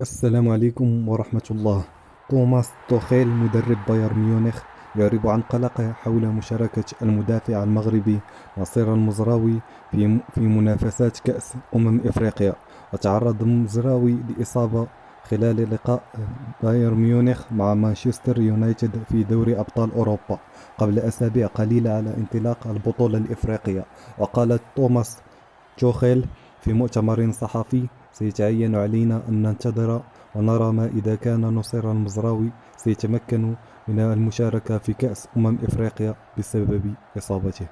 السلام عليكم ورحمة الله. توماس توخيل مدرب بايرن ميونخ يعرب عن قلقه حول مشاركة المدافع المغربي نصير المزراوي في منافسات كأس إفريقيا. وتعرض المزراوي لإصابة خلال لقاء بايرن ميونخ مع مانشستر يونايتد في دوري أبطال أوروبا قبل أسابيع قليلة على انطلاق البطولة الإفريقية. وقال توماس توخيل في مؤتمر صحفي: سيتعين علينا أن ننتظر ونرى ما إذا كان نصير المزراوي سيتمكن من المشاركة في كأس إفريقيا بسبب إصابته.